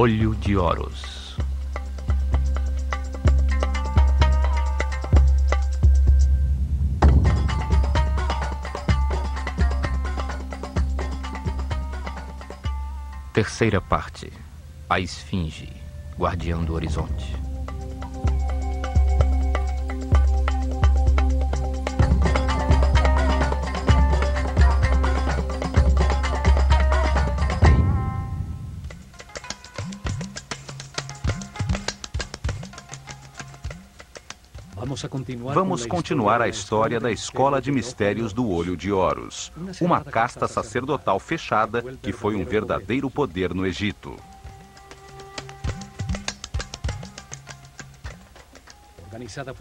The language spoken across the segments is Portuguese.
Olho de Horus. Terceira parte. A Esfinge, guardião do horizonte. Vamos continuar a história da Escola de Mistérios do Olho de Horus, uma casta sacerdotal fechada que foi um verdadeiro poder no Egito.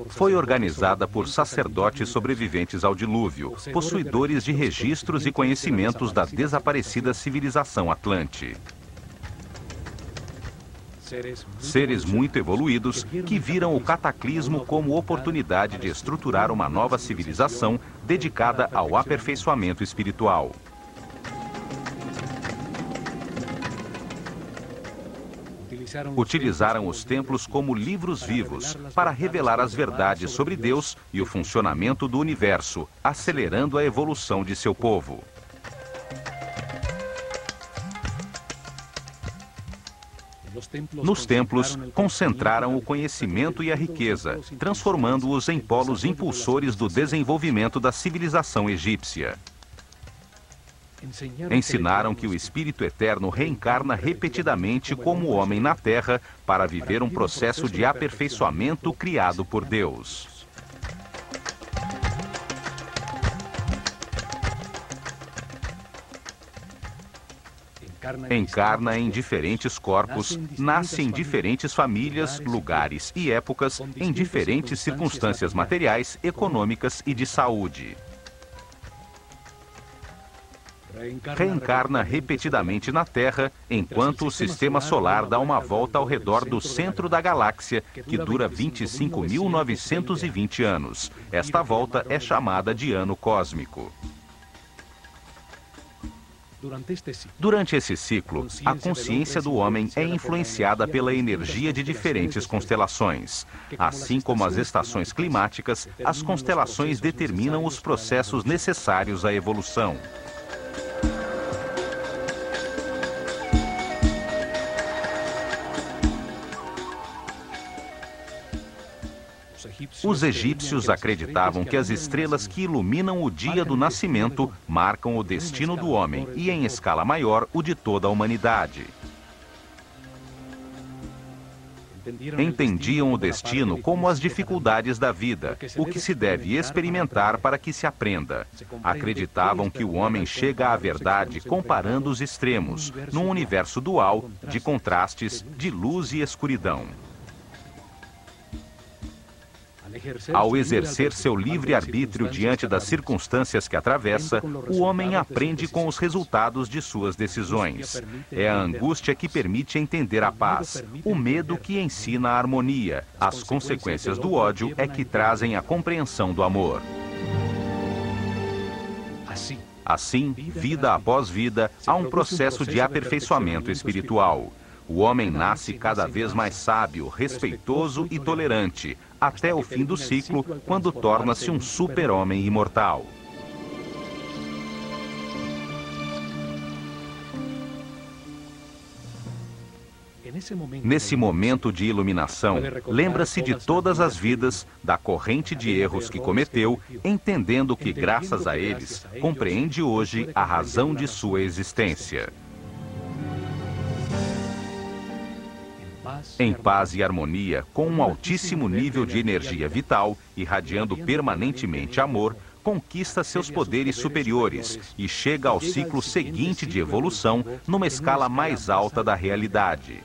Foi organizada por sacerdotes sobreviventes ao dilúvio, possuidores de registros e conhecimentos da desaparecida civilização Atlante. Seres muito evoluídos que viram o cataclismo como oportunidade de estruturar uma nova civilização dedicada ao aperfeiçoamento espiritual. Utilizaram os templos como livros vivos para revelar as verdades sobre Deus e o funcionamento do universo, acelerando a evolução de seu povo. Nos templos, concentraram o conhecimento e a riqueza, transformando-os em polos impulsores do desenvolvimento da civilização egípcia. Ensinaram que o Espírito Eterno reencarna repetidamente como homem na Terra para viver um processo de aperfeiçoamento criado por Deus. Encarna em diferentes corpos, nasce em diferentes famílias, lugares e épocas, em diferentes circunstâncias materiais, econômicas e de saúde. Reencarna repetidamente na Terra, enquanto o sistema solar dá uma volta ao redor do centro da galáxia, que dura 25.920 anos. Esta volta é chamada de ano cósmico. Durante esse ciclo, a consciência do homem é influenciada pela energia de diferentes constelações. Assim como as estações climáticas, as constelações determinam os processos necessários à evolução. Os egípcios acreditavam que as estrelas que iluminam o dia do nascimento marcam o destino do homem e, em escala maior, o de toda a humanidade. Entendiam o destino como as dificuldades da vida, o que se deve experimentar para que se aprenda. Acreditavam que o homem chega à verdade comparando os extremos, num universo dual de contrastes de luz e escuridão. Ao exercer seu livre-arbítrio diante das circunstâncias que atravessa, o homem aprende com os resultados de suas decisões. É a angústia que permite entender a paz, o medo que ensina a harmonia, as consequências do ódio é que trazem a compreensão do amor. Assim, vida após vida, há um processo de aperfeiçoamento espiritual. O homem nasce cada vez mais sábio, respeitoso e tolerante, até o fim do ciclo, quando torna-se um super-homem imortal. Nesse momento de iluminação, lembra-se de todas as vidas, da corrente de erros que cometeu, entendendo que, graças a eles, compreende hoje a razão de sua existência. Em paz e harmonia, com um altíssimo nível de energia vital, irradiando permanentemente amor, conquista seus poderes superiores e chega ao ciclo seguinte de evolução numa escala mais alta da realidade.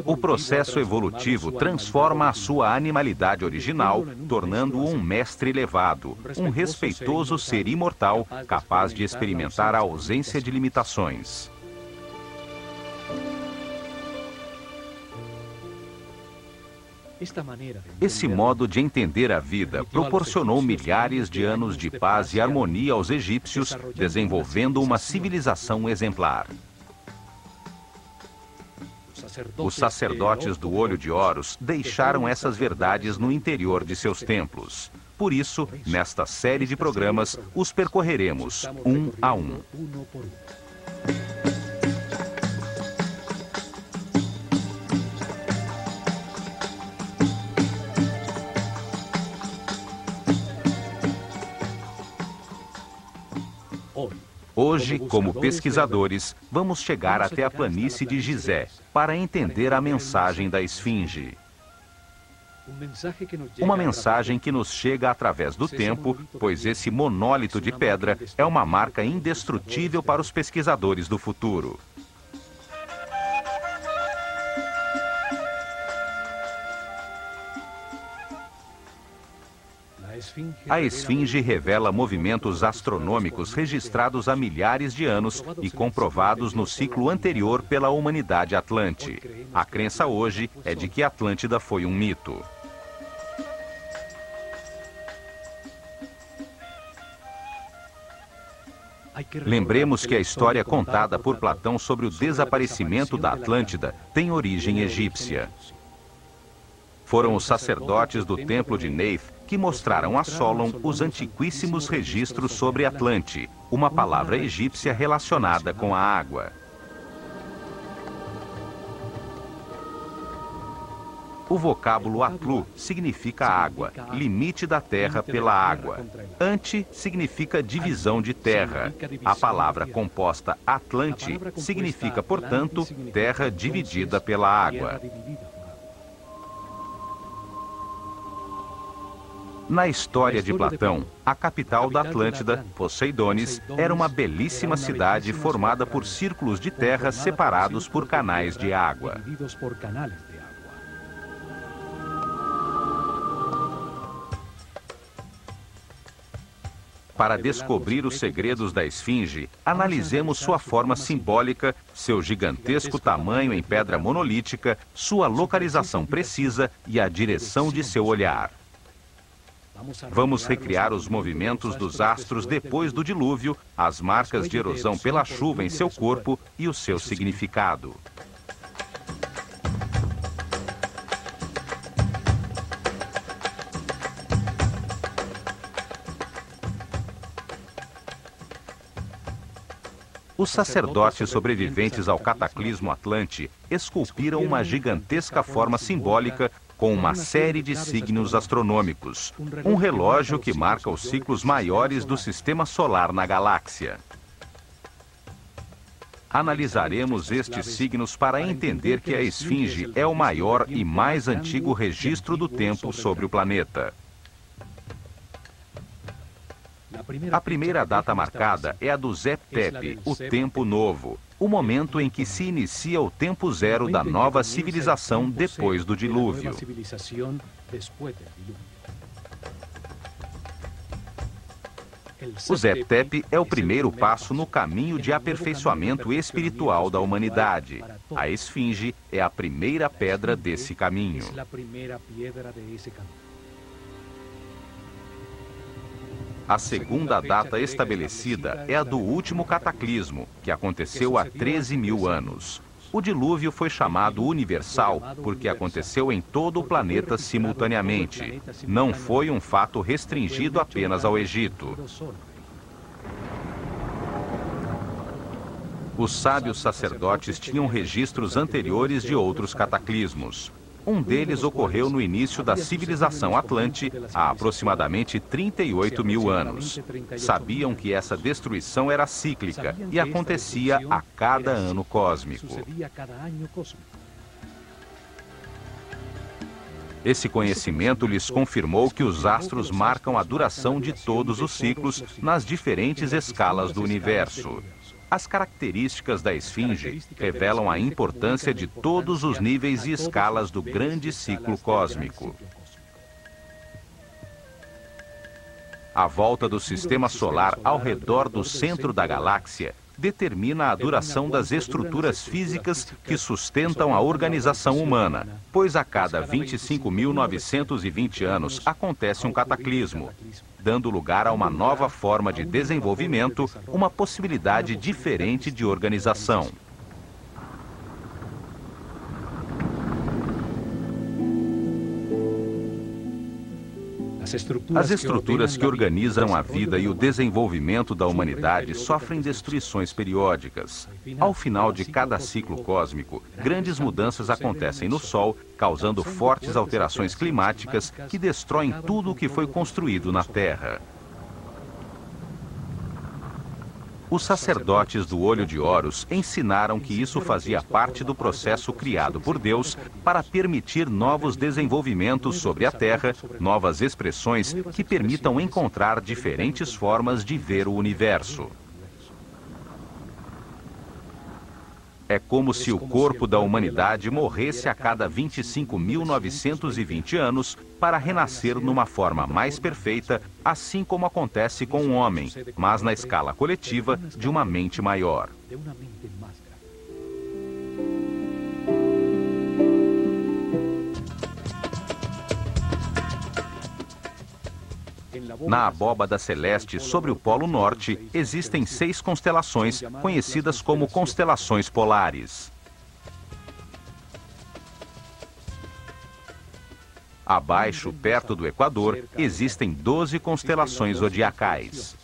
O processo evolutivo transforma a sua animalidade original, tornando-o um mestre elevado, um respeitoso ser imortal, capaz de experimentar a ausência de limitações. Esse modo de entender a vida proporcionou milhares de anos de paz e harmonia aos egípcios, desenvolvendo uma civilização exemplar. Os sacerdotes do Olho de Horus deixaram essas verdades no interior de seus templos. Por isso, nesta série de programas, os percorreremos um a um. Hoje, como pesquisadores, vamos chegar até a planície de Gizé para entender a mensagem da Esfinge. Uma mensagem que nos chega através do tempo, pois esse monólito de pedra é uma marca indestrutível para os pesquisadores do futuro. A Esfinge revela movimentos astronômicos registrados há milhares de anos e comprovados no ciclo anterior pela humanidade atlante. A crença hoje é de que Atlântida foi um mito. Lembremos que a história contada por Platão sobre o desaparecimento da Atlântida tem origem egípcia. Foram os sacerdotes do templo de Neith que mostraram a Solon os antiquíssimos registros sobre Atlante, uma palavra egípcia relacionada com a água. O vocábulo Atlu significa água, limite da terra pela água. Ante significa divisão de terra. A palavra composta Atlante significa, portanto, terra dividida pela água. Na história de Platão, a capital da Atlântida, Poseidones, era uma belíssima cidade formada por círculos de terra separados por canais de água. Para descobrir os segredos da Esfinge, analisemos sua forma simbólica, seu gigantesco tamanho em pedra monolítica, sua localização precisa e a direção de seu olhar. Vamos recriar os movimentos dos astros depois do dilúvio, as marcas de erosão pela chuva em seu corpo e o seu significado. Os sacerdotes sobreviventes ao cataclismo Atlante esculpiram uma gigantesca forma simbólica com uma série de signos astronômicos, um relógio que marca os ciclos maiores do sistema solar na galáxia. Analisaremos estes signos para entender que a Esfinge é o maior e mais antigo registro do tempo sobre o planeta. A primeira data marcada é a do Zep Tepi, o Tempo Novo, o momento em que se inicia o tempo zero da nova civilização depois do dilúvio. O Zep Tepi é o primeiro passo no caminho de aperfeiçoamento espiritual da humanidade. A Esfinge é a primeira pedra desse caminho. A segunda data estabelecida é a do último cataclismo, que aconteceu há 13.000 anos. O dilúvio foi chamado universal porque aconteceu em todo o planeta simultaneamente. Não foi um fato restringido apenas ao Egito. Os sábios sacerdotes tinham registros anteriores de outros cataclismos. Um deles ocorreu no início da civilização Atlante, há aproximadamente 38.000 anos. Sabiam que essa destruição era cíclica e acontecia a cada ano cósmico. Esse conhecimento lhes confirmou que os astros marcam a duração de todos os ciclos nas diferentes escalas do universo. As características da Esfinge revelam a importância de todos os níveis e escalas do grande ciclo cósmico. A volta do sistema solar ao redor do centro da galáxia determina a duração das estruturas físicas que sustentam a organização humana, pois a cada 25.920 anos acontece um cataclismo, dando lugar a uma nova forma de desenvolvimento, uma possibilidade diferente de organização. As estruturas que organizam a vida e o desenvolvimento da humanidade sofrem destruições periódicas. Ao final de cada ciclo cósmico, grandes mudanças acontecem no Sol, causando fortes alterações climáticas que destroem tudo o que foi construído na Terra. Os sacerdotes do Olho de Horus ensinaram que isso fazia parte do processo criado por Deus para permitir novos desenvolvimentos sobre a Terra, novas expressões que permitam encontrar diferentes formas de ver o universo. É como se o corpo da humanidade morresse a cada 25.920 anos para renascer numa forma mais perfeita, assim como acontece com o homem, mas na escala coletiva de uma mente maior. Na abóbada celeste sobre o Polo Norte, existem 6 constelações, conhecidas como constelações polares. Abaixo, perto do Equador, existem 12 constelações zodiacais.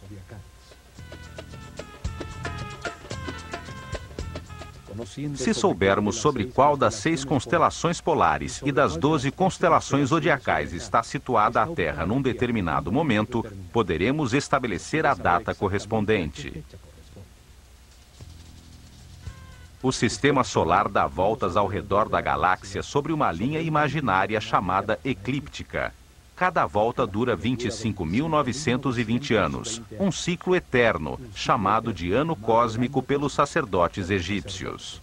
Se soubermos sobre qual das 6 constelações polares e das 12 constelações zodiacais está situada a Terra num determinado momento, poderemos estabelecer a data correspondente. O sistema solar dá voltas ao redor da galáxia sobre uma linha imaginária chamada eclíptica. Cada volta dura 25.920 anos, um ciclo eterno, chamado de ano cósmico pelos sacerdotes egípcios.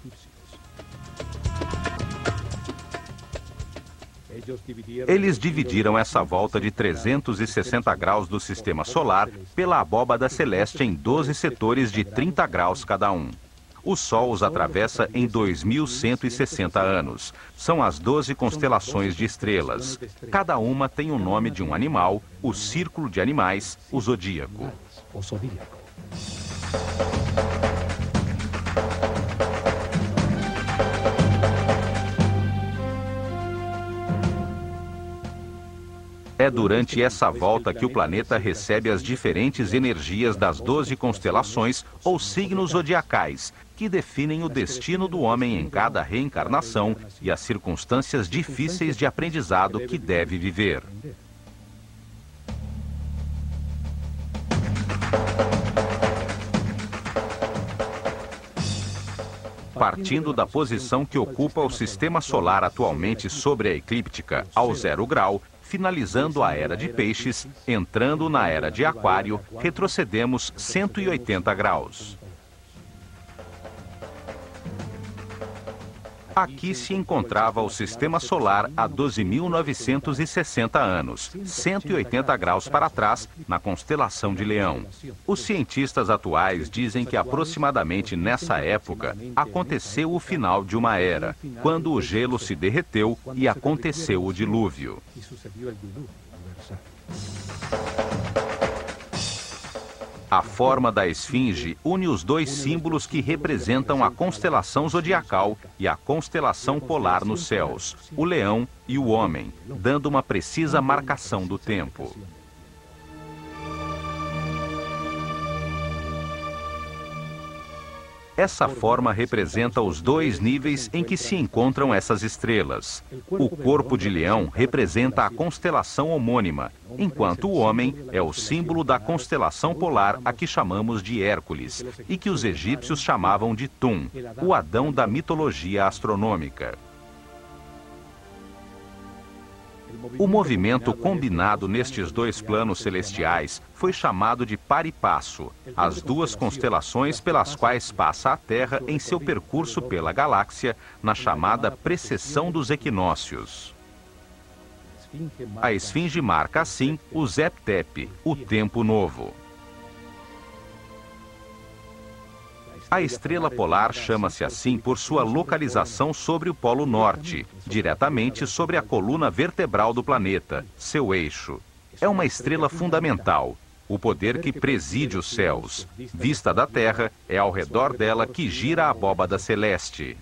Eles dividiram essa volta de 360 graus do sistema solar pela abóbada celeste em 12 setores de 30 graus cada um. O Sol os atravessa em 2.160 anos. São as 12 constelações de estrelas. Cada uma tem o nome de um animal, o círculo de animais, o zodíaco. É durante essa volta que o planeta recebe as diferentes energias das 12 constelações ou signos zodiacais, que definem o destino do homem em cada reencarnação e as circunstâncias difíceis de aprendizado que deve viver. Partindo da posição que ocupa o sistema solar atualmente sobre a eclíptica, ao 0 grau, finalizando a Era de Peixes, entrando na Era de Aquário, retrocedemos 180 graus. Aqui se encontrava o sistema solar há 12.960 anos, 180 graus para trás, na constelação de Leão. Os cientistas atuais dizem que aproximadamente nessa época aconteceu o final de uma era, quando o gelo se derreteu e aconteceu o dilúvio. A forma da esfinge une os dois símbolos que representam a constelação zodiacal e a constelação polar nos céus, o leão e o homem, dando uma precisa marcação do tempo. Essa forma representa os dois níveis em que se encontram essas estrelas. O corpo de leão representa a constelação homônima, enquanto o homem é o símbolo da constelação polar a que chamamos de Hércules, e que os egípcios chamavam de Tum, o Adão da mitologia astronômica. O movimento combinado nestes dois planos celestiais foi chamado de par e passo, as duas constelações pelas quais passa a Terra em seu percurso pela galáxia, na chamada precessão dos equinócios. A esfinge marca, assim, o Zep-Tep, o tempo novo. A estrela polar chama-se assim por sua localização sobre o Polo Norte, diretamente sobre a coluna vertebral do planeta, seu eixo. É uma estrela fundamental, o poder que preside os céus. Vista da Terra, é ao redor dela que gira a abóbada celeste.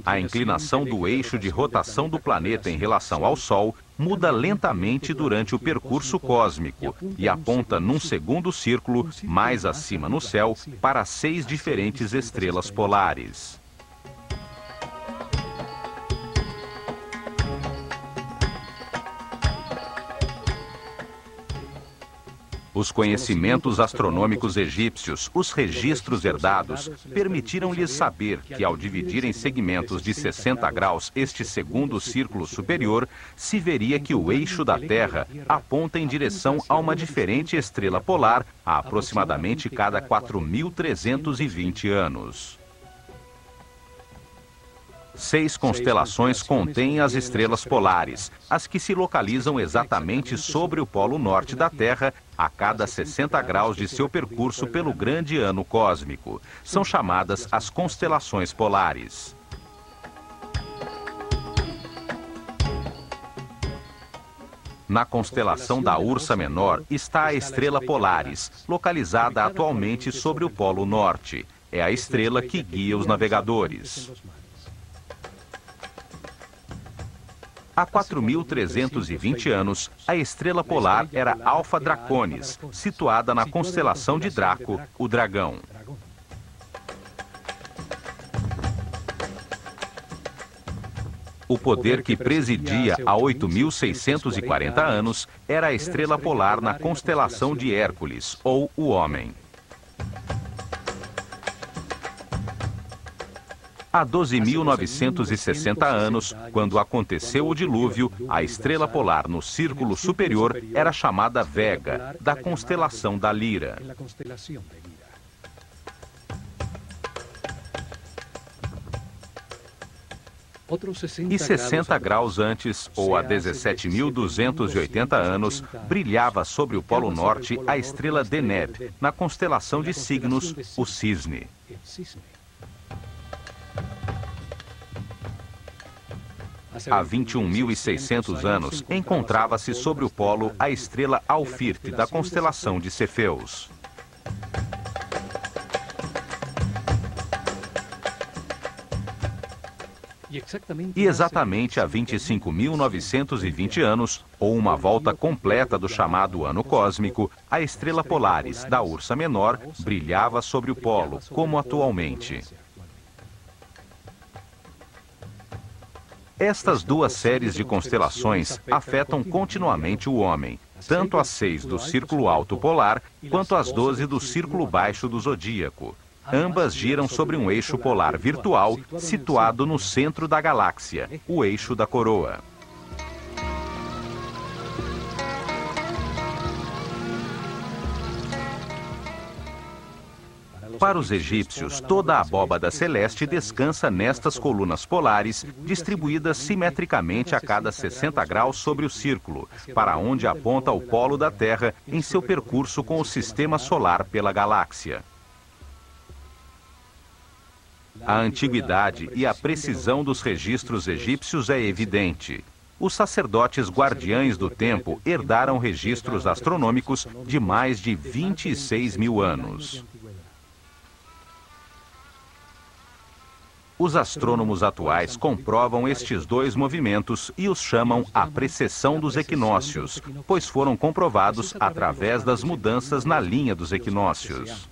A inclinação do eixo de rotação do planeta em relação ao Sol muda lentamente durante o percurso cósmico e aponta num segundo círculo, mais acima no céu, para 6 diferentes estrelas polares. Os conhecimentos astronômicos egípcios, os registros herdados, permitiram-lhes saber que, ao dividir em segmentos de 60 graus este segundo círculo superior, se veria que o eixo da Terra aponta em direção a uma diferente estrela polar a aproximadamente cada 4.320 anos. 6 constelações contêm as estrelas polares, as que se localizam exatamente sobre o polo norte da Terra, a cada 60 graus de seu percurso pelo grande ano cósmico. São chamadas as constelações polares. Na constelação da Ursa Menor está a estrela Polaris, localizada atualmente sobre o polo norte. É a estrela que guia os navegadores. Há 4.320 anos, a estrela polar era Alfa Draconis, situada na constelação de Draco, o dragão. O poder que presidia há 8.640 anos era a estrela polar na constelação de Hércules, ou o Homem. Há 12.960 anos, quando aconteceu o dilúvio, a estrela polar no círculo superior era chamada Vega, da constelação da Lira. E 60 graus antes, ou há 17.280 anos, brilhava sobre o Polo Norte a estrela Deneb, na constelação de Signos, o Cisne. Há 21.600 anos, encontrava-se sobre o polo a estrela Alfirte, da constelação de Cefeus. E exatamente há 25.920 anos, ou uma volta completa do chamado ano cósmico, a estrela Polaris, da Ursa Menor, brilhava sobre o polo, como atualmente. Estas duas séries de constelações afetam continuamente o homem, tanto as 6 do Círculo Alto Polar, quanto as 12 do Círculo Baixo do Zodíaco. Ambas giram sobre um eixo polar virtual situado no centro da galáxia, o eixo da coroa. Para os egípcios, toda a abóbada celeste descansa nestas colunas polares, distribuídas simetricamente a cada 60 graus sobre o círculo, para onde aponta o polo da Terra em seu percurso com o sistema solar pela galáxia. A antiguidade e a precisão dos registros egípcios é evidente. Os sacerdotes guardiães do tempo herdaram registros astronômicos de mais de 26.000 anos. Os astrônomos atuais comprovam estes dois movimentos e os chamam a precessão dos equinócios, pois foram comprovados através das mudanças na linha dos equinócios.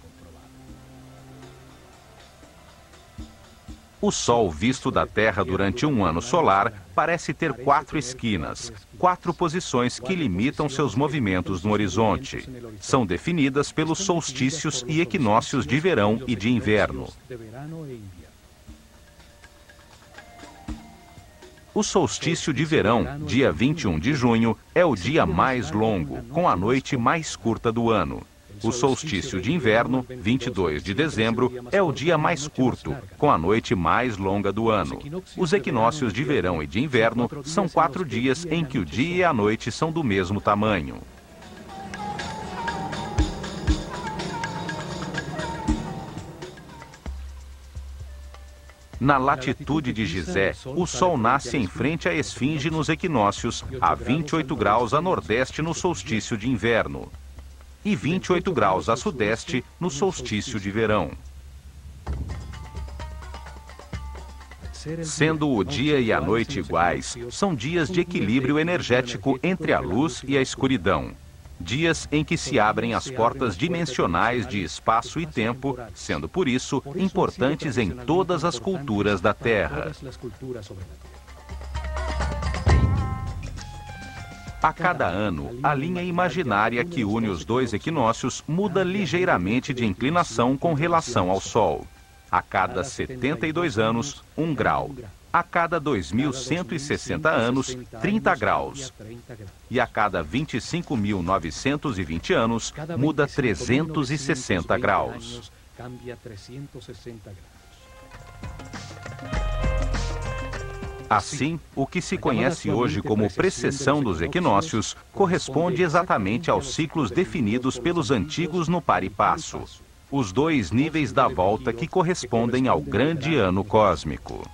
O Sol visto da Terra durante um ano solar parece ter 4 esquinas, 4 posições que limitam seus movimentos no horizonte. São definidas pelos solstícios e equinócios de verão e de inverno. O solstício de verão, dia 21 de junho, é o dia mais longo, com a noite mais curta do ano. O solstício de inverno, 22 de dezembro, é o dia mais curto, com a noite mais longa do ano. Os equinócios de verão e de inverno são 4 dias em que o dia e a noite são do mesmo tamanho. Na latitude de Gizé, o Sol nasce em frente à esfinge nos equinócios, a 28 graus a nordeste no solstício de inverno e 28 graus a sudeste no solstício de verão. Sendo o dia e a noite iguais, são dias de equilíbrio energético entre a luz e a escuridão. Dias em que se abrem as portas dimensionais de espaço e tempo, sendo por isso importantes em todas as culturas da Terra. A cada ano, a linha imaginária que une os dois equinócios muda ligeiramente de inclinação com relação ao Sol. A cada 72 anos, 1 grau. A cada 2.160 anos, 30 graus. E a cada 25.920 anos, muda 360 graus. Assim, o que se conhece hoje como precessão dos equinócios corresponde exatamente aos ciclos definidos pelos antigos no par e passo, os dois níveis da volta que correspondem ao grande ano cósmico.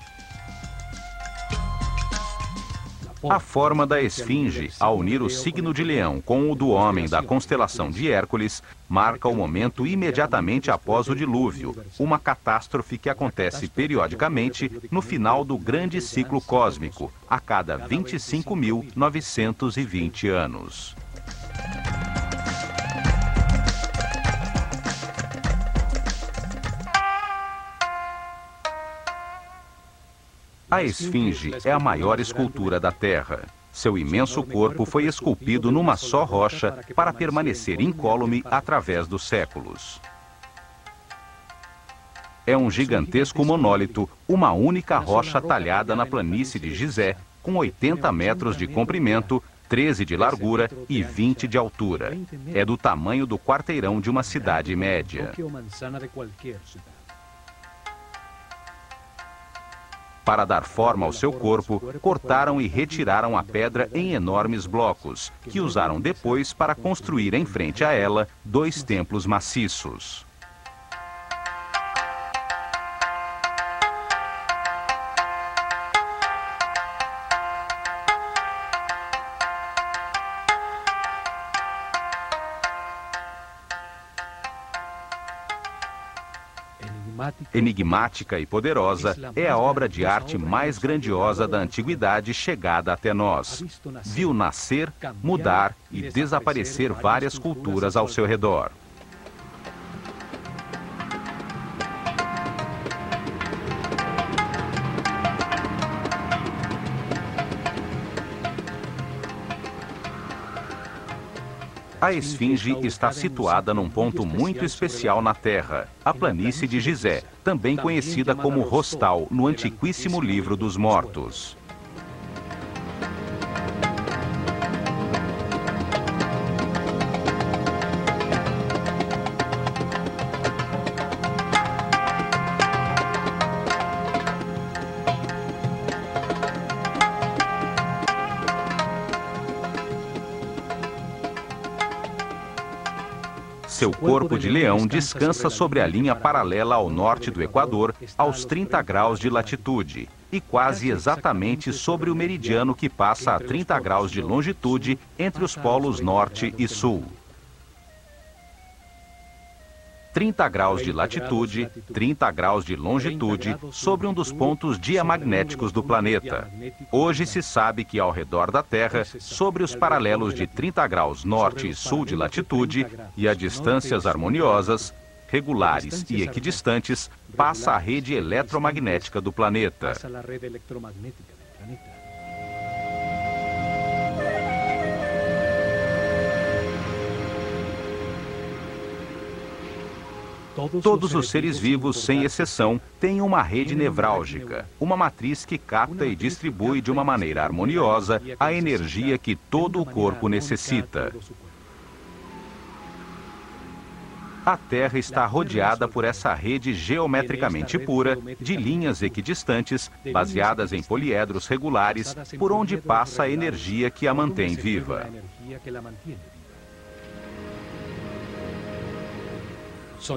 A forma da esfinge, ao unir o signo de Leão com o do homem da constelação de Hércules, marca o momento imediatamente após o dilúvio, uma catástrofe que acontece periodicamente no final do grande ciclo cósmico, a cada 25.920 anos. A esfinge é a maior escultura da Terra. Seu imenso corpo foi esculpido numa só rocha para permanecer incólume através dos séculos. É um gigantesco monólito, uma única rocha talhada na planície de Gizé, com 80 metros de comprimento, 13 de largura e 20 de altura. É do tamanho do quarteirão de uma cidade média. Para dar forma ao seu corpo, cortaram e retiraram a pedra em enormes blocos, que usaram depois para construir em frente a ela 2 templos maciços. Enigmática e poderosa, é a obra de arte mais grandiosa da antiguidade chegada até nós. Viu nascer, mudar e desaparecer várias culturas ao seu redor. A esfinge está situada num ponto muito especial na Terra, a planície de Gizé, também conhecida como Rostal no antiquíssimo livro dos mortos. Seu corpo de leão descansa sobre a linha paralela ao norte do Equador, aos 30 graus de latitude, e quase exatamente sobre o meridiano que passa a 30 graus de longitude entre os polos norte e sul. 30 graus de latitude, 30 graus de longitude, sobre um dos pontos diamagnéticos do planeta. Hoje se sabe que ao redor da Terra, sobre os paralelos de 30 graus norte e sul de latitude, e a distâncias harmoniosas, regulares e equidistantes, passa a rede eletromagnética do planeta. Todos os seres vivos, sem exceção, têm uma rede nevrálgica, uma matriz que capta e distribui de uma maneira harmoniosa a energia que todo o corpo necessita. A Terra está rodeada por essa rede geometricamente pura de linhas equidistantes, baseadas em poliedros regulares, por onde passa a energia que a mantém viva.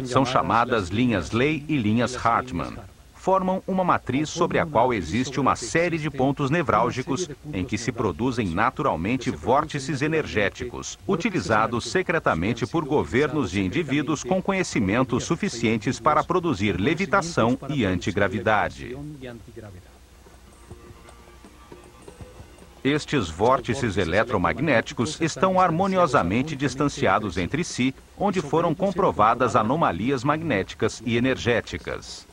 São chamadas linhas Ley e linhas Hartmann. formam uma matriz sobre a qual existe uma série de pontos nevrálgicos em que se produzem naturalmente vórtices energéticos, utilizados secretamente por governos de indivíduos com conhecimentos suficientes para produzir levitação e antigravidade. Estes vórtices eletromagnéticos estão harmoniosamente distanciados entre si, onde foram comprovadas anomalias magnéticas e energéticas.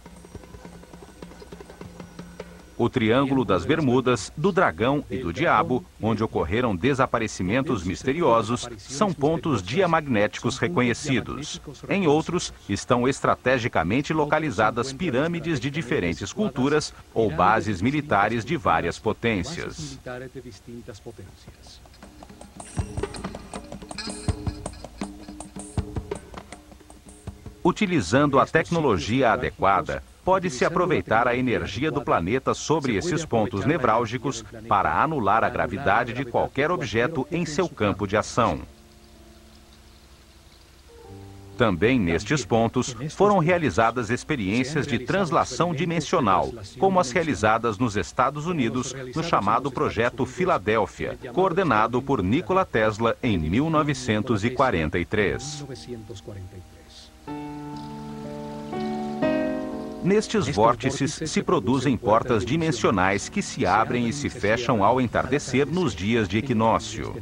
O Triângulo das Bermudas, do Dragão e do Diabo, onde ocorreram desaparecimentos misteriosos, são pontos diamagnéticos reconhecidos. Em outros, estão estrategicamente localizadas pirâmides de diferentes culturas ou bases militares de várias potências. Utilizando a tecnologia adequada, pode-se aproveitar a energia do planeta sobre esses pontos nevrálgicos para anular a gravidade de qualquer objeto em seu campo de ação. Também nestes pontos foram realizadas experiências de translação dimensional, como as realizadas nos Estados Unidos no chamado Projeto Filadélfia, coordenado por Nikola Tesla em 1943. Nestes vórtices se produzem portas dimensionais que se abrem e se fecham ao entardecer nos dias de equinócio.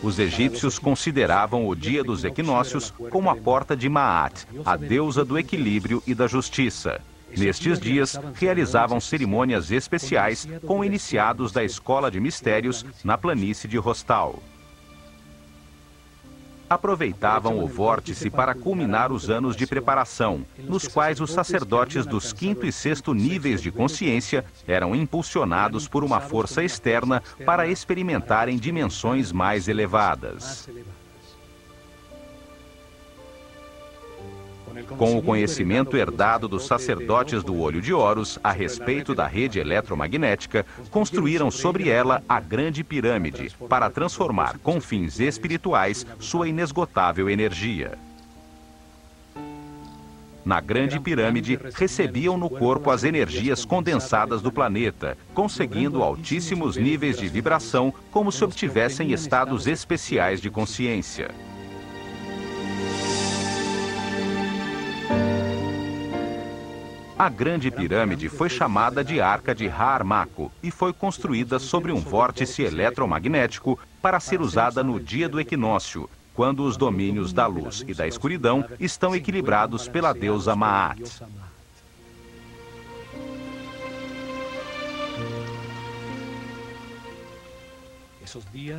Os egípcios consideravam o dia dos equinócios como a porta de Maat, a deusa do equilíbrio e da justiça. Nestes dias, realizavam cerimônias especiais com iniciados da Escola de Mistérios na planície de Rostal. Aproveitavam o vórtice para culminar os anos de preparação, nos quais os sacerdotes dos quinto e sexto níveis de consciência eram impulsionados por uma força externa para experimentarem dimensões mais elevadas. Com o conhecimento herdado dos sacerdotes do Olho de Horus a respeito da rede eletromagnética, construíram sobre ela a Grande Pirâmide para transformar com fins espirituais sua inesgotável energia. Na Grande Pirâmide, recebiam no corpo as energias condensadas do planeta, conseguindo altíssimos níveis de vibração como se obtivessem estados especiais de consciência. A Grande Pirâmide foi chamada de Arca de Har-Mako e foi construída sobre um vórtice eletromagnético para ser usada no dia do equinócio, quando os domínios da luz e da escuridão estão equilibrados pela deusa Maat.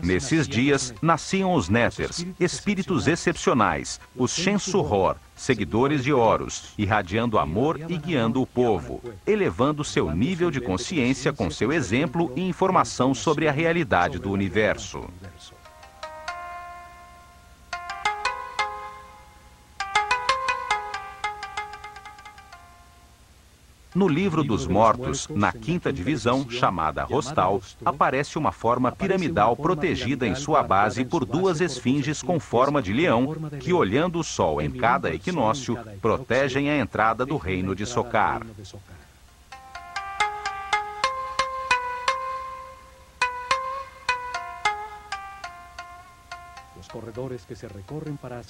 Nesses dias, nasciam os Néters, espíritos excepcionais, os Shensu-Hor, seguidores de Horus, irradiando amor e guiando o povo, elevando seu nível de consciência com seu exemplo e informação sobre a realidade do universo. No Livro dos Mortos, na quinta divisão, chamada Rostal, aparece uma forma piramidal protegida em sua base por duas esfinges com forma de leão, que, olhando o sol em cada equinócio, protegem a entrada do reino de Sokar.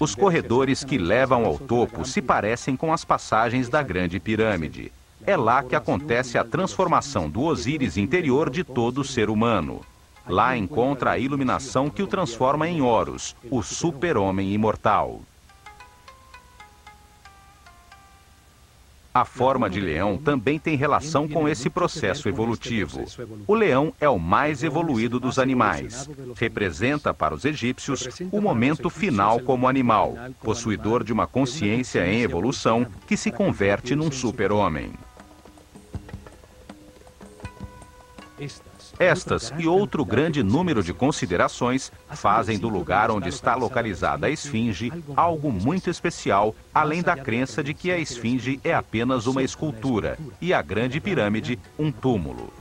Os corredores que levam ao topo se parecem com as passagens da Grande Pirâmide. É lá que acontece a transformação do Osíris interior de todo ser humano. Lá encontra a iluminação que o transforma em Horus, o super-homem imortal. A forma de leão também tem relação com esse processo evolutivo. O leão é o mais evoluído dos animais. Representa para os egípcios o momento final como animal, possuidor de uma consciência em evolução que se converte num super-homem. Estas e outro grande número de considerações fazem do lugar onde está localizada a esfinge algo muito especial, além da crença de que a esfinge é apenas uma escultura e a Grande Pirâmide um túmulo.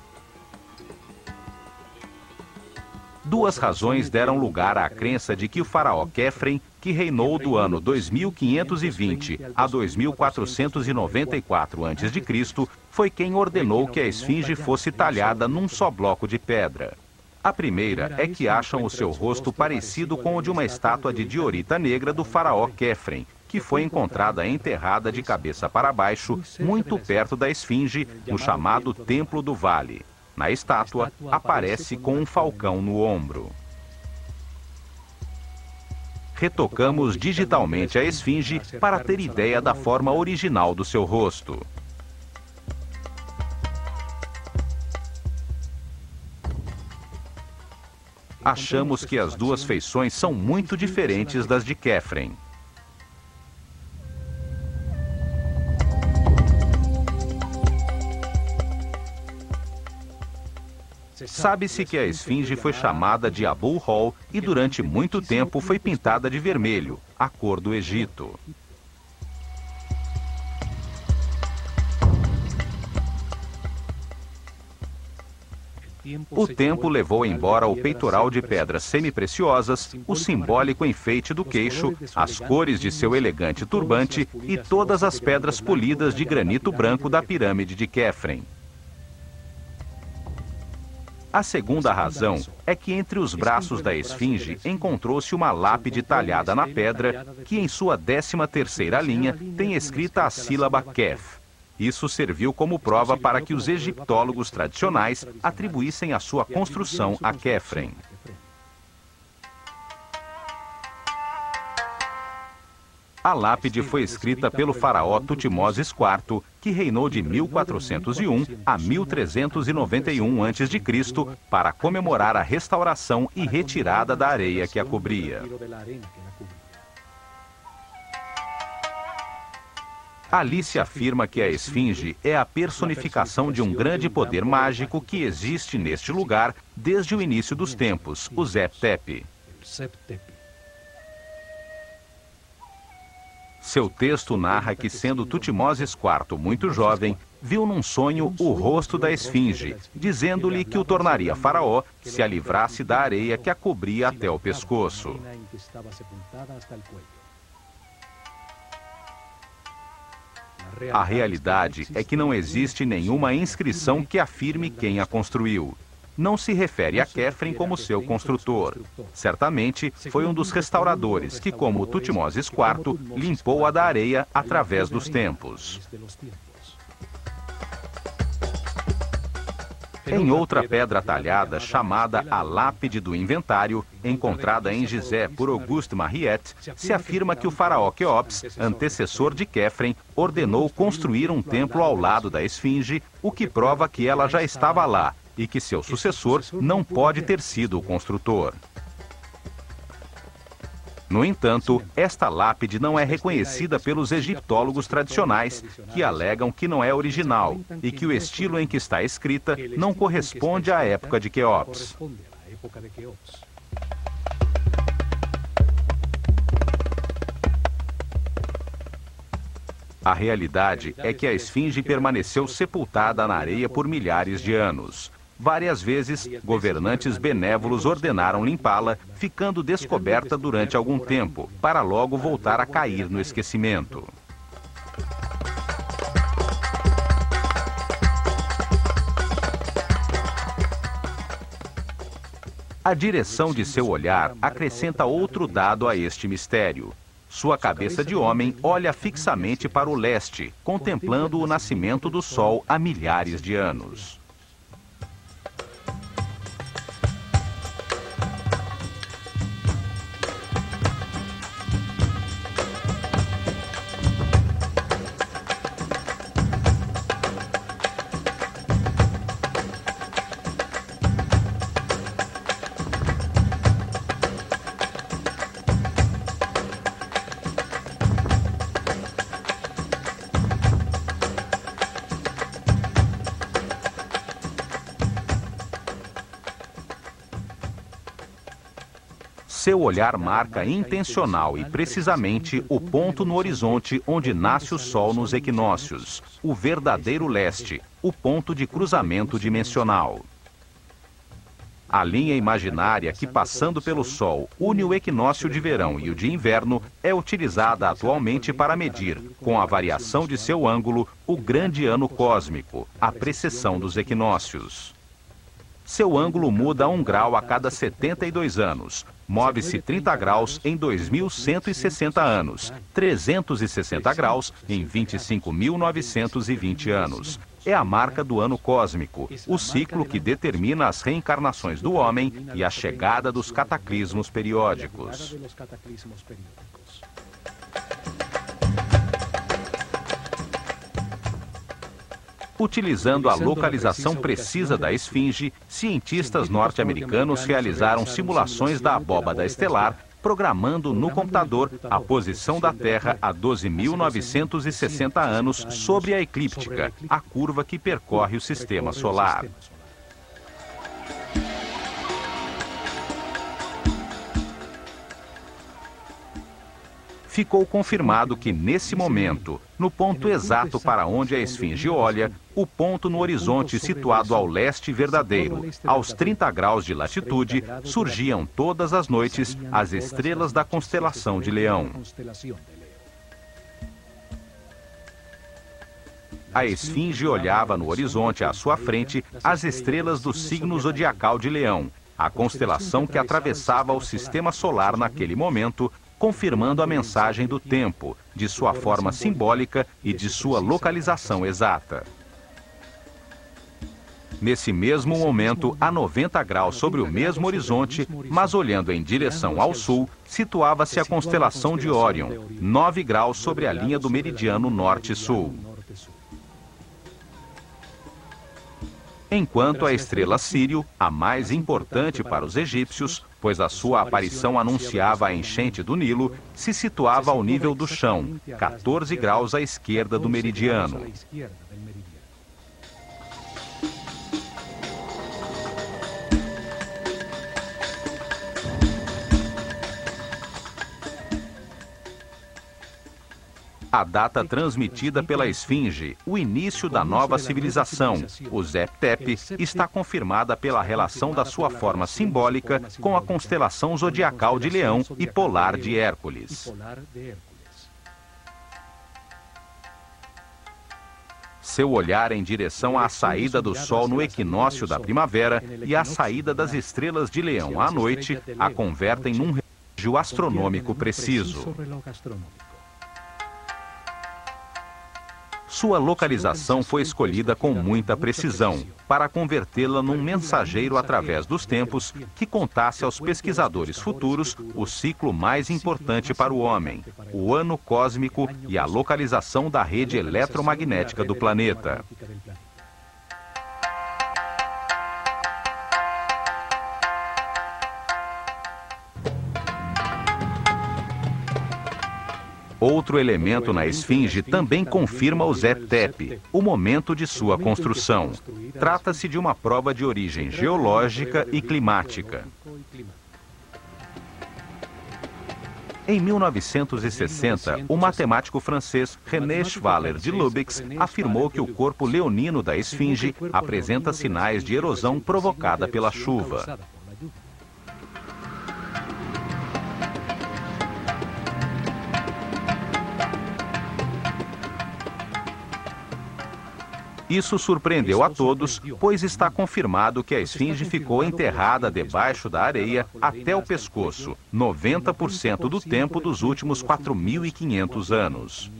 Duas razões deram lugar à crença de que o faraó Quefren, que reinou do ano 2520 a 2494 a.C., foi quem ordenou que a esfinge fosse talhada num só bloco de pedra. A primeira é que acham o seu rosto parecido com o de uma estátua de diorita negra do faraó Quefren, que foi encontrada enterrada de cabeça para baixo, muito perto da esfinge, no chamado Templo do Vale. Na estátua, aparece com um falcão no ombro. Retocamos digitalmente a esfinge para ter ideia da forma original do seu rosto. Achamos que as duas feições são muito diferentes das de Quefren. Sabe-se que a esfinge foi chamada de Abu-Hol e durante muito tempo foi pintada de vermelho, a cor do Egito. O tempo levou embora o peitoral de pedras semipreciosas, o simbólico enfeite do queixo, as cores de seu elegante turbante e todas as pedras polidas de granito branco da pirâmide de Quefren. A segunda razão é que entre os braços da esfinge encontrou-se uma lápide talhada na pedra que em sua 13ª linha tem escrita a sílaba Kef. Isso serviu como prova para que os egiptólogos tradicionais atribuíssem a sua construção a Quefren. A lápide foi escrita pelo faraó Tutmoses IV, que reinou de 1401 a 1391 a.C., para comemorar a restauração e retirada da areia que a cobria. Ali se afirma que a esfinge é a personificação de um grande poder mágico que existe neste lugar desde o início dos tempos, o Zep-Tepi. Seu texto narra que, sendo Tutmoses IV muito jovem, viu num sonho o rosto da esfinge, dizendo-lhe que o tornaria faraó se a livrasse da areia que a cobria até o pescoço. A realidade é que não existe nenhuma inscrição que afirme quem a construiu. Não se refere a Quefren como seu construtor. Certamente foi um dos restauradores que, como Tutmoses IV, limpou-a da areia através dos tempos. Em outra pedra talhada, chamada a Lápide do Inventário, encontrada em Gizé por Auguste Mariette, se afirma que o faraó Quéops, antecessor de Quefren, ordenou construir um templo ao lado da esfinge, o que prova que ela já estava lá, e que seu sucessor não pode ter sido o construtor. No entanto, esta lápide não é reconhecida pelos egiptólogos tradicionais, que alegam que não é original e que o estilo em que está escrita não corresponde à época de Quéops. A realidade é que a esfinge permaneceu sepultada na areia por milhares de anos. Várias vezes, governantes benévolos ordenaram limpá-la, ficando descoberta durante algum tempo, para logo voltar a cair no esquecimento. A direção de seu olhar acrescenta outro dado a este mistério. Sua cabeça de homem olha fixamente para o leste, contemplando o nascimento do sol há milhares de anos. Seu olhar marca intencional e precisamente o ponto no horizonte onde nasce o sol nos equinócios, o verdadeiro leste, o ponto de cruzamento dimensional. A linha imaginária que, passando pelo Sol, une o equinócio de verão e o de inverno, é utilizada atualmente para medir, com a variação de seu ângulo, o grande ano cósmico, a precessão dos equinócios. Seu ângulo muda 1 grau a cada 72 anos. Move-se 30 graus em 2.160 anos, 360 graus em 25.920 anos. É a marca do ano cósmico, o ciclo que determina as reencarnações do homem e a chegada dos cataclismos periódicos. Utilizando a localização precisa da esfinge, cientistas norte-americanos realizaram simulações da abóbada estelar, programando no computador a posição da Terra a 12.960 anos sobre a eclíptica, a curva que percorre o sistema solar. Ficou confirmado que, nesse momento, no ponto exato para onde a esfinge olha, o ponto no horizonte situado ao leste verdadeiro, aos 30 graus de latitude, surgiam todas as noites as estrelas da constelação de Leão. A esfinge olhava no horizonte à sua frente as estrelas do signo zodiacal de Leão, a constelação que atravessava o sistema solar naquele momento, confirmando a mensagem do tempo, de sua forma simbólica e de sua localização exata. Nesse mesmo momento, a 90 graus sobre o mesmo horizonte, mas olhando em direção ao sul, situava-se a constelação de Órion, 9 graus sobre a linha do meridiano norte-sul. Enquanto a estrela Sírio, a mais importante para os egípcios, pois a sua aparição anunciava a enchente do Nilo, se situava ao nível do chão, 14 graus à esquerda do meridiano. A data transmitida pela esfinge, o início da nova civilização, o Zep-Tep, está confirmada pela relação da sua forma simbólica com a constelação zodiacal de Leão e polar de Hércules. Seu olhar em direção à saída do Sol no equinócio da primavera e à saída das estrelas de Leão à noite a convertem num relógio astronômico preciso. Sua localização foi escolhida com muita precisão, para convertê-la num mensageiro através dos tempos que contasse aos pesquisadores futuros o ciclo mais importante para o homem, o ano cósmico e a localização da rede eletromagnética do planeta. Outro elemento na esfinge também confirma o Zep-Tep, o momento de sua construção. Trata-se de uma prova de origem geológica e climática. Em 1960, o matemático francês René Schwaller de Lubix afirmou que o corpo leonino da esfinge apresenta sinais de erosão provocada pela chuva. Isso surpreendeu a todos, pois está confirmado que a esfinge ficou enterrada debaixo da areia até o pescoço, 90% do tempo dos últimos 4.500 anos.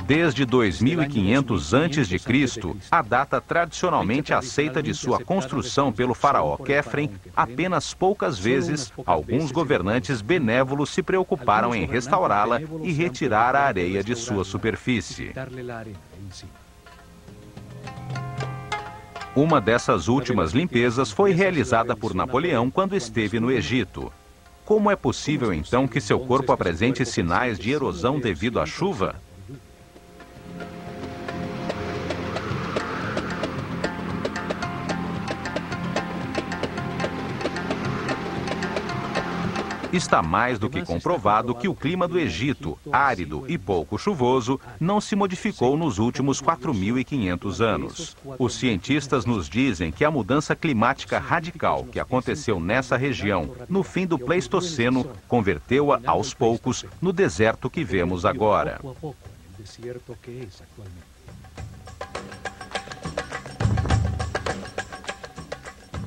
Desde 2500 a.C., a data tradicionalmente aceita de sua construção pelo faraó Quefren, apenas poucas vezes, alguns governantes benévolos se preocuparam em restaurá-la e retirar a areia de sua superfície. Uma dessas últimas limpezas foi realizada por Napoleão quando esteve no Egito. Como é possível, então, que seu corpo apresente sinais de erosão devido à chuva? Está mais do que comprovado que o clima do Egito, árido e pouco chuvoso, não se modificou nos últimos 4.500 anos. Os cientistas nos dizem que a mudança climática radical que aconteceu nessa região no fim do Pleistoceno converteu-a, aos poucos, no deserto que vemos agora.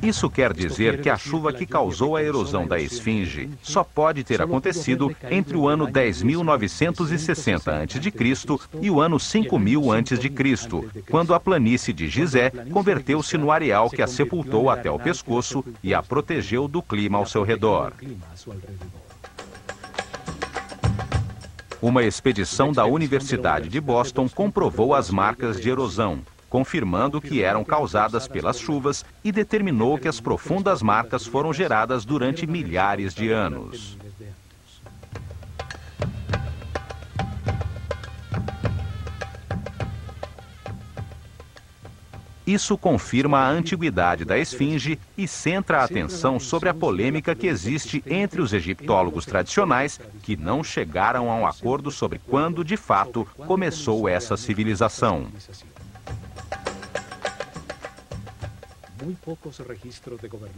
Isso quer dizer que a chuva que causou a erosão da esfinge só pode ter acontecido entre o ano 10.960 a.C. e o ano 5.000 a.C., quando a planície de Gizé converteu-se no areal que a sepultou até o pescoço e a protegeu do clima ao seu redor. Uma expedição da Universidade de Boston comprovou as marcas de erosão, confirmando que eram causadas pelas chuvas e determinou que as profundas marcas foram geradas durante milhares de anos. Isso confirma a antiguidade da esfinge e centra a atenção sobre a polêmica que existe entre os egiptólogos tradicionais que não chegaram a um acordo sobre quando, de fato, começou essa civilização.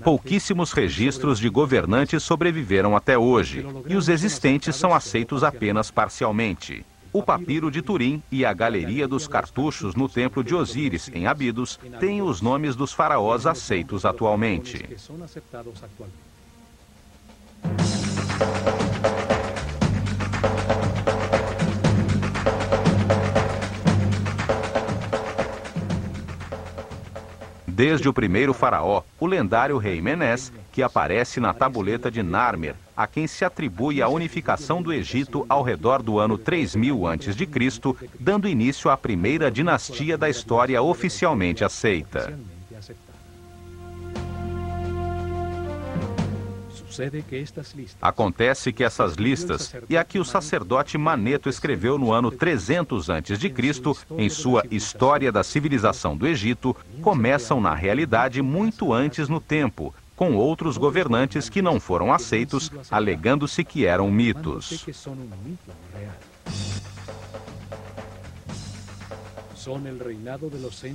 Pouquíssimos registros de governantes sobreviveram até hoje, e os existentes são aceitos apenas parcialmente. O papiro de Turim e a galeria dos cartuchos no templo de Osíris, em Abidos, têm os nomes dos faraós aceitos atualmente. Desde o primeiro faraó, o lendário rei Menés, que aparece na tabuleta de Narmer, a quem se atribui a unificação do Egito ao redor do ano 3000 a.C., dando início à primeira dinastia da história oficialmente aceita. Acontece que essas listas, e a que o sacerdote Maneto escreveu no ano 300 a.C., em sua História da Civilização do Egito, começam na realidade muito antes no tempo, com outros governantes que não foram aceitos, alegando-se que eram mitos.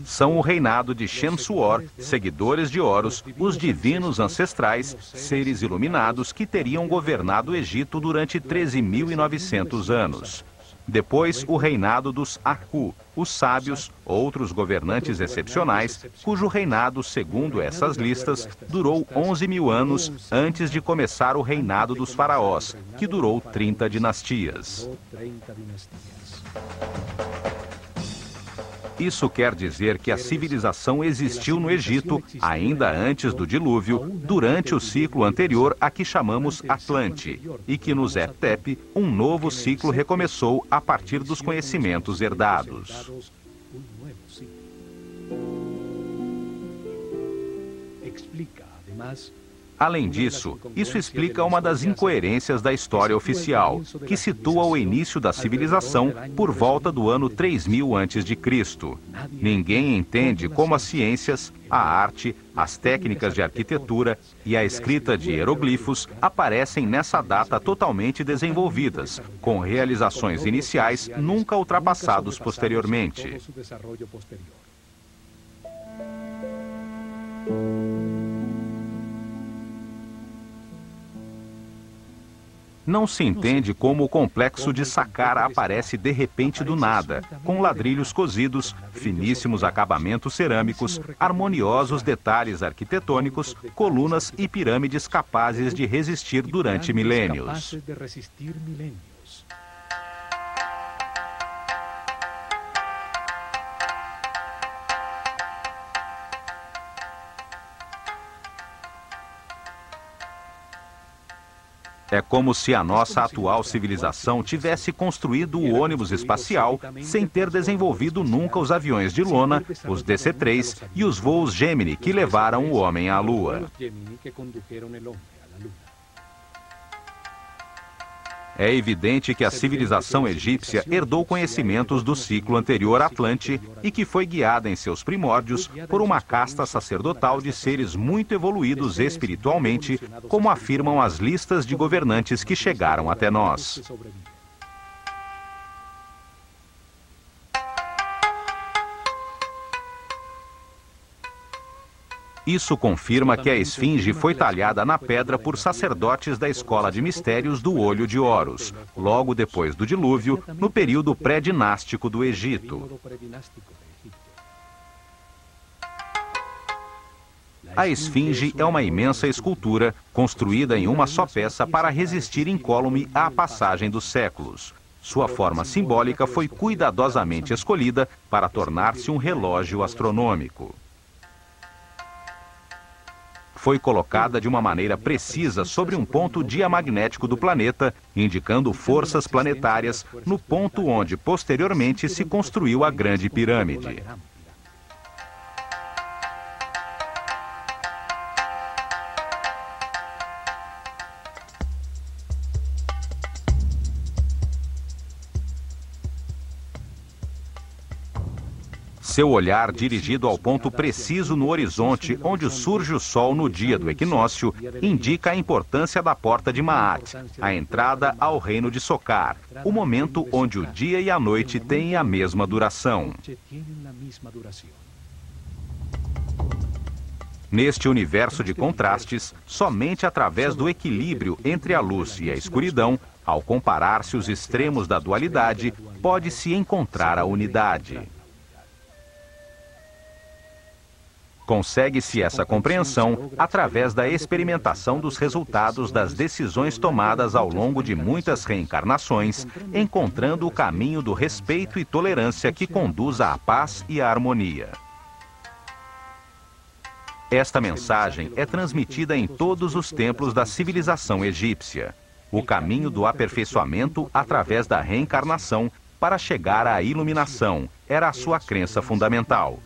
São o reinado de Shensuor, seguidores de Horus, os divinos ancestrais, seres iluminados que teriam governado o Egito durante 13.900 anos. Depois, o reinado dos Aku, os sábios, outros governantes excepcionais, cujo reinado, segundo essas listas, durou 11.000 anos antes de começar o reinado dos faraós, que durou 30 dinastias. Isso quer dizer que a civilização existiu no Egito ainda antes do dilúvio, durante o ciclo anterior a que chamamos Atlante, e que no Zep-Tep um novo ciclo recomeçou a partir dos conhecimentos herdados. Além disso, isso explica uma das incoerências da história oficial, que situa o início da civilização por volta do ano 3000 a.C. Ninguém entende como as ciências, a arte, as técnicas de arquitetura e a escrita de hieroglifos aparecem nessa data totalmente desenvolvidas, com realizações iniciais nunca ultrapassados posteriormente. Não se entende como o complexo de Saqqara aparece de repente do nada, com ladrilhos cozidos, finíssimos acabamentos cerâmicos, harmoniosos detalhes arquitetônicos, colunas e pirâmides capazes de resistir durante milênios. É como se a nossa atual civilização tivesse construído o ônibus espacial sem ter desenvolvido nunca os aviões de lona, os DC-3 e os voos Gemini que levaram o homem à Lua. É evidente que a civilização egípcia herdou conhecimentos do ciclo anterior Atlante e que foi guiada em seus primórdios por uma casta sacerdotal de seres muito evoluídos espiritualmente, como afirmam as listas de governantes que chegaram até nós. Isso confirma que a esfinge foi talhada na pedra por sacerdotes da escola de mistérios do Olho de Horus, logo depois do dilúvio, no período pré-dinástico do Egito. A esfinge é uma imensa escultura, construída em uma só peça para resistir incólume à passagem dos séculos. Sua forma simbólica foi cuidadosamente escolhida para tornar-se um relógio astronômico. Foi colocada de uma maneira precisa sobre um ponto diamagnético do planeta, indicando forças planetárias no ponto onde posteriormente se construiu a Grande Pirâmide. Seu olhar dirigido ao ponto preciso no horizonte onde surge o Sol no dia do equinócio indica a importância da porta de Maat, a entrada ao reino de Sokar, o momento onde o dia e a noite têm a mesma duração. Neste universo de contrastes, somente através do equilíbrio entre a luz e a escuridão, ao comparar-se os extremos da dualidade, pode-se encontrar a unidade. Consegue-se essa compreensão através da experimentação dos resultados das decisões tomadas ao longo de muitas reencarnações, encontrando o caminho do respeito e tolerância que conduz à paz e à harmonia. Esta mensagem é transmitida em todos os templos da civilização egípcia. O caminho do aperfeiçoamento através da reencarnação para chegar à iluminação era a sua crença fundamental.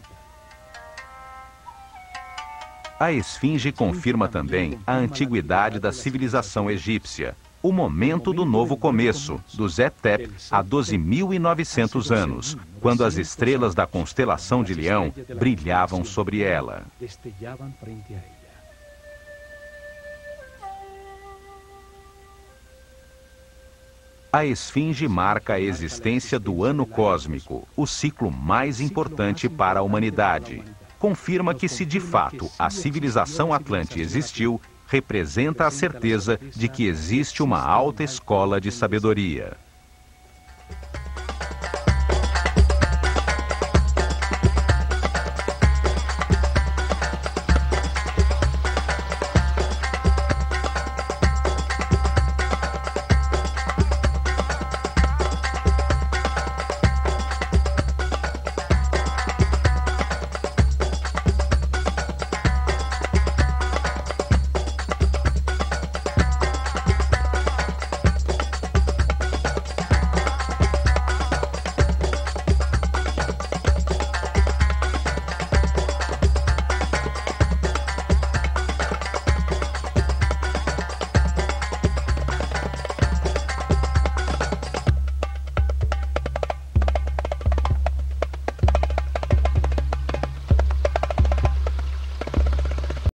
A esfinge confirma também a antiguidade da civilização egípcia, o momento do novo começo, do Zep-Tep, há 12.900 anos, quando as estrelas da constelação de Leão brilhavam sobre ela. A esfinge marca a existência do ano cósmico, o ciclo mais importante para a humanidade. Confirma que, se de fato a civilização Atlante existiu, representa a certeza de que existe uma alta escola de sabedoria.